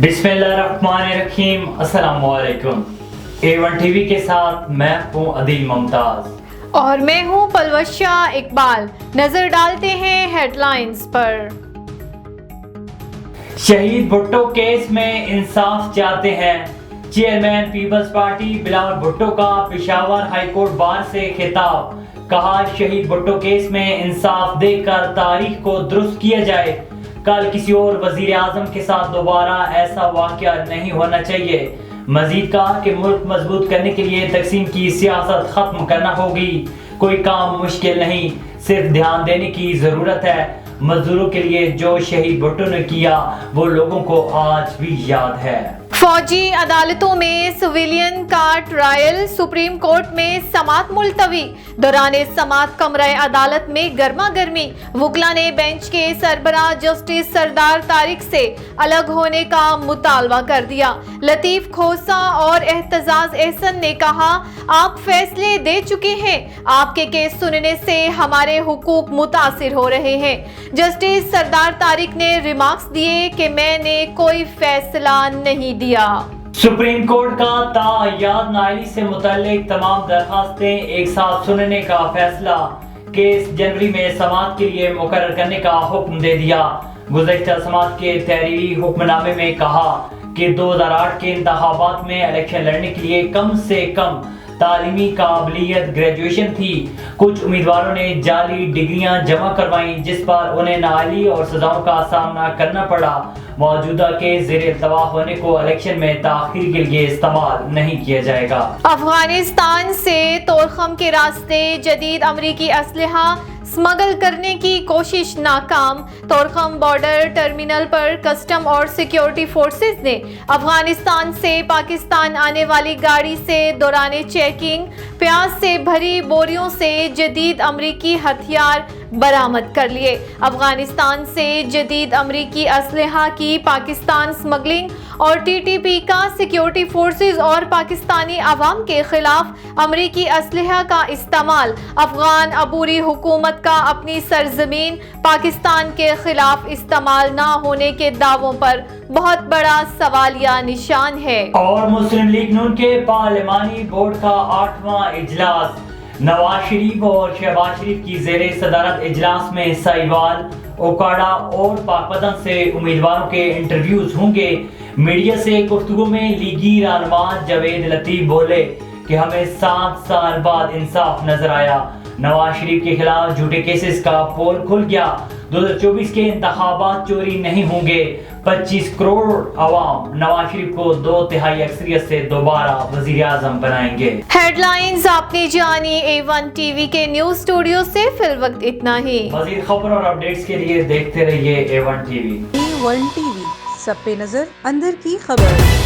बिस्मिल्लाहिर्रहमानिर्रहीम। अस्सलाम वालेकुम। A1 टीवी के साथ मैं हूँ अदील मुमताज और मैं हूँ पलवशा इकबाल। नजर डालते हैं हेडलाइंस पर। शहीद भुट्टो केस में इंसाफ चाहते हैं। चेयरमैन पीपल्स पार्टी बिलावल भुट्टो का पेशावर हाईकोर्ट बार से खिताब। कहा, शहीद भुट्टो केस में इंसाफ देकर तारीख को दुरुस्त किया जाए। कल किसी और वजीर आजम के साथ दोबारा ऐसा वाकया नहीं होना चाहिए। मजीद कहा कि मुल्क मजबूत करने के लिए तकसीम की सियासत खत्म करना होगी। कोई काम मुश्किल नहीं, सिर्फ ध्यान देने की जरूरत है। मजदूरों के लिए जो शहीद भुट्टो ने किया वो लोगों को आज भी याद है। फौजी अदालतों में सिविलियन का ट्रायल। सुप्रीम कोर्ट में समात मुलतवी। दौरान समात कमरे अदालत में गर्मा गर्मी। वकला ने बेंच के सरबराह जस्टिस सरदार तारिक से अलग होने का मुतालबा कर दिया। लतीफ खोसा और एहतजाज एहसन ने कहा, आप फैसले दे चुके हैं, आपके केस सुनने से हमारे हुकूक मुतासिर हो रहे हैं। जस्टिस सरदार तारिक ने रिमार्क्स दिए कि मैंने कोई फैसला नहीं दिया। सुप्रीम कोर्ट का तायाद नाइली से मुताल्लिक तमाम दरखास्तें एक साथ सुनने का फैसला। केस जनवरी में समात के लिए मुकर्रर करने का हुक्म दे दिया। गुज़श्ता समात के तहरीरी हुक्मनामे में कहा कि 2008 के इंतखाबात में इलेक्शन लड़ने के लिए कम से कम तालीमी काबिलियत ग्रेजुएशन थी। कुछ उम्मीदवारों ने जाली डिग्रियां जमा करवाई जिस पर उन्हें नाअहली और सजाओं का सामना करना पड़ा। मौजूदा के ज़ेरे तबाह होने को इलेक्शन में ताख़ीर के लिए इस्तेमाल नहीं किया जाएगा। अफगानिस्तान से तोरखम के रास्ते जदीद अमरीकी असलहा स्मगल करने की कोशिश नाकाम। तोरखम बॉर्डर टर्मिनल पर कस्टम और सिक्योरिटी फोर्सेस ने अफगानिस्तान से पाकिस्तान आने वाली गाड़ी से दौरान चेकिंग प्याज से भरी बोरियों से जदीद अमरीकी हथियार बरामद कर लिए। अफगानिस्तान से जदीद अमरीकी असलहा की पाकिस्तान स्मगलिंग और टीटीपी का सिक्योरिटी फोर्सेस और पाकिस्तानी अवाम के खिलाफ अमरीकी असलहा का इस्तेमाल अफगान अबूरी हुकूमत का अपनी सरजमीन पाकिस्तान के खिलाफ इस्तेमाल ना होने के दावों पर बहुत बड़ा सवालिया निशान है। और मुस्लिम लीग नून के पार्लिमानी बोर्ड का 8वां इजलास। नवाज शरीफ और शहबाज शरीफ की ज़ेरे सदारत इजलास में साहिवाल, ओकाड़ा और पाकपतन से उम्मीदवारों के इंटरव्यूज होंगे। मीडिया से गुफ्तगू में लीगी रहनुमा जावेद लतीफ बोले कि हमें 7 साल बाद इंसाफ नजर आया। नवाज शरीफ के खिलाफ झूठे केसेस का पोल खुल गया। 2024 के इंतखाबात चोरी नहीं होंगे। 25 करोड़ अवाम नवाज शरीफ को 2/3 अक्सरियत से दोबारा वजीर आजम बनाएंगे। हेडलाइंस आपने जानी A1 टीवी के न्यूज स्टूडियो से। फिल वक्त इतना ही। मजीद खबर और अपडेट्स के लिए देखते रहिए A1 टीवी। A1 टीवी, सब पे नजर, अंदर की खबर।